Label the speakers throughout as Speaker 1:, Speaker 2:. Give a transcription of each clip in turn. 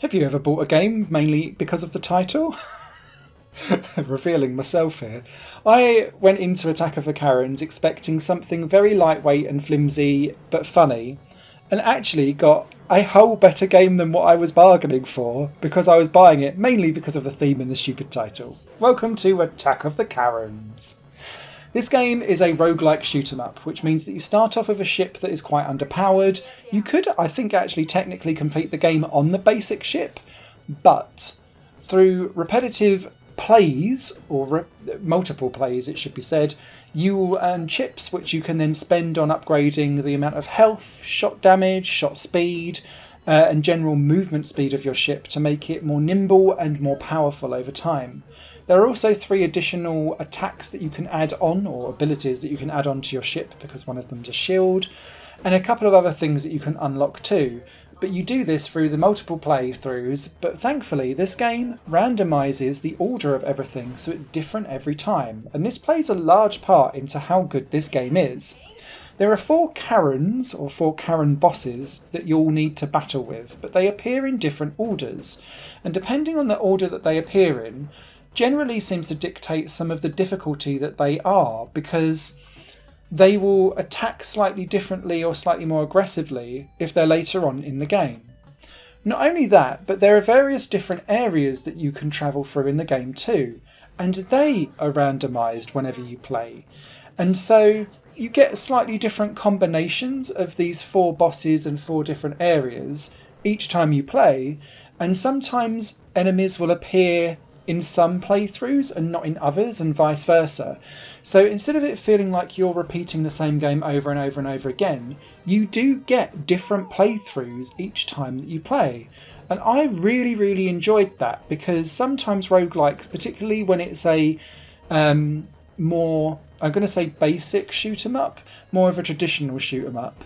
Speaker 1: Have you ever bought a game mainly because of the title? Revealing myself here. I went into Attack of the Karens expecting something very lightweight and flimsy but funny, and actually got a whole better game than what I was bargaining for, because I was buying it mainly because of the theme and the stupid title. Welcome to Attack of the Karens. This game is a roguelike shoot 'em up, which means that you start off with a ship that is quite underpowered. You could, I think, actually technically complete the game on the basic ship, but through repetitive plays, or multiple plays it should be said, you will earn chips which you can then spend on upgrading the amount of health, shot damage, shot speed, and general movement speed of your ship to make it more nimble and more powerful over time. There are also 3 additional attacks that you can add on, or abilities that you can add on to your ship, because one of them's a shield, and a couple of other things that you can unlock too. But you do this through the multiple playthroughs, but thankfully this game randomises the order of everything, so it's different every time, and this plays a large part into how good this game is. There are 4 Karens, or 4 Karen bosses, that you'll need to battle with, but they appear in different orders, and depending on the order that they appear in, generally seems to dictate some of the difficulty that they are, because they will attack slightly differently or slightly more aggressively if they're later on in the game. Not only that, but there are various different areas that you can travel through in the game too, and they are randomised whenever you play. And so you get slightly different combinations of these 4 bosses and 4 different areas each time you play, and sometimes enemies will appear in some playthroughs and not in others, and vice versa. So instead of it feeling like you're repeating the same game over and over and over again, you do get different playthroughs each time that you play. And I really enjoyed that, because sometimes roguelikes, particularly when it's a more, I'm going to say basic shoot 'em up, more of a traditional shoot 'em up,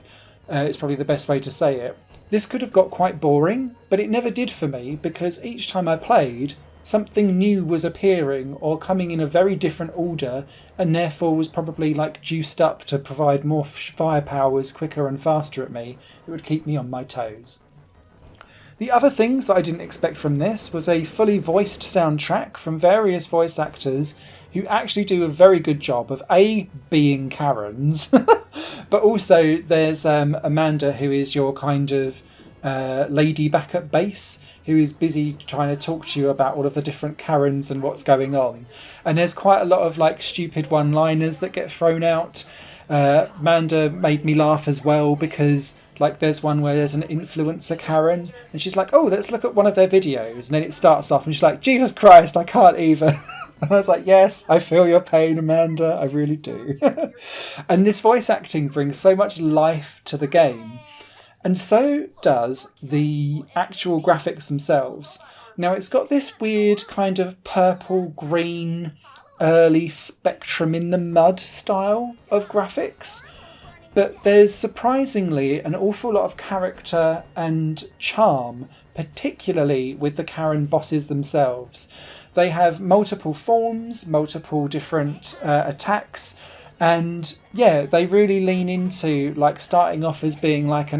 Speaker 1: it's probably the best way to say it. This could have got quite boring, but it never did for me, because each time I played, something new was appearing or coming in a very different order, and therefore was probably like juiced up to provide more firepowers quicker and faster at me. It would keep me on my toes. The other things that I didn't expect from this was a fully voiced soundtrack from various voice actors who actually do a very good job of being Karens, but also there's Amanda, who is your kind of lady back at base, who is busy trying to talk to you about all of the different Karens and what's going on. And there's quite a lot of like stupid one-liners that get thrown out. Amanda made me laugh as well, because like there's one where there's an influencer Karen, and she's like, oh, let's look at one of their videos, and then it starts off and she's like, Jesus Christ, I can't even. And I was like, yes, I feel your pain, Amanda, I really do. And this voice acting brings so much life to the game. And so does the actual graphics themselves. Now, it's got this weird kind of purple-green, early Spectrum in the Mud style of graphics. But there's surprisingly an awful lot of character and charm, particularly with the Karen bosses themselves. They have multiple forms, multiple different attacks, and yeah, they really lean into like starting off as being like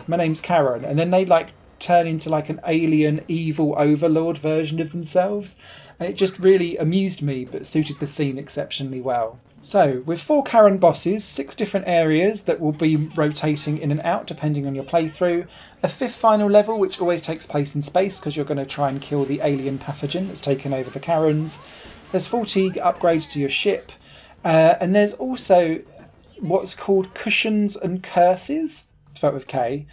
Speaker 1: my name's Karen, and then they like turn into like an alien evil overlord version of themselves, and it just really amused me but suited the theme exceptionally well. So with 4 Karen bosses, 6 different areas that will be rotating in and out depending on your playthrough, a 5th final level which always takes place in space because you're going to try and kill the alien pathogen that's taken over the Karens. There's 40 upgrades to your ship. And there's also what's called cushions and curses, spelled with K,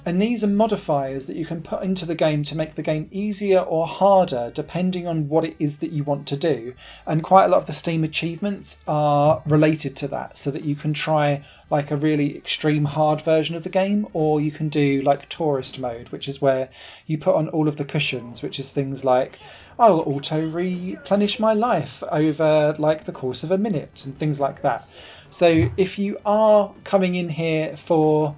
Speaker 1: and these are modifiers that you can put into the game to make the game easier or harder depending on what it is that you want to do. And quite a lot of the Steam achievements are related to that, so that you can try like a really extreme hard version of the game, or you can do like tourist mode, which is where you put on all of the cushions, which is things like I'll auto replenish my life over like the course of a minute and things like that. So if you are coming in here for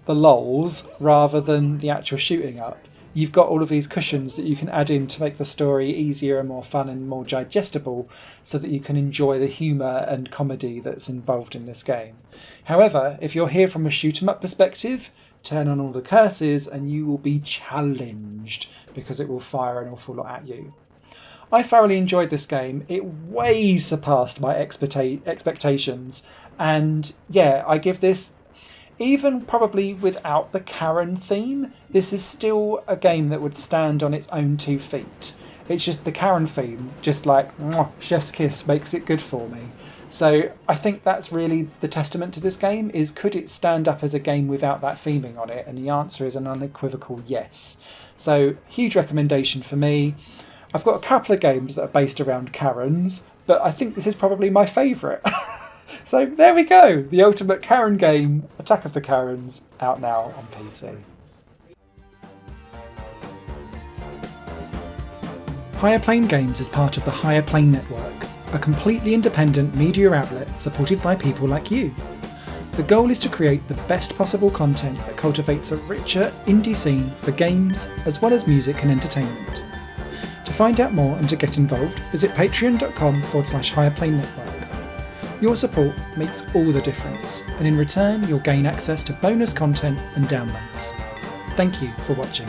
Speaker 1: the lols rather than the actual shooting up, you've got all of these cushions that you can add in to make the story easier and more fun and more digestible, so that you can enjoy the humour and comedy that's involved in this game. However, if you're here from a shoot 'em up perspective, turn on all the curses, and you will be challenged because it will fire an awful lot at you. I thoroughly enjoyed this game. It way surpassed my expectations, and yeah, I give this, even probably without the Karen theme, this is still a game that would stand on its own 2 feet. It's just the Karen theme, just like chef's kiss, makes it good for me. So I think that's really the testament to this game, is could it stand up as a game without that theming on it? And the answer is an unequivocal yes. So huge recommendation for me. I've got a couple of games that are based around Karens, but I think this is probably my favourite. So there we go, the ultimate Karen game, Attack of the Karens, out now on PC. Higher Plane Games is part of the Higher Plane Network, a completely independent media outlet supported by people like you. The goal is to create the best possible content that cultivates a richer indie scene for games as well as music and entertainment. To find out more and to get involved, visit patreon.com/higherplane-network. Your support makes all the difference, and in return you'll gain access to bonus content and downloads. Thank you for watching.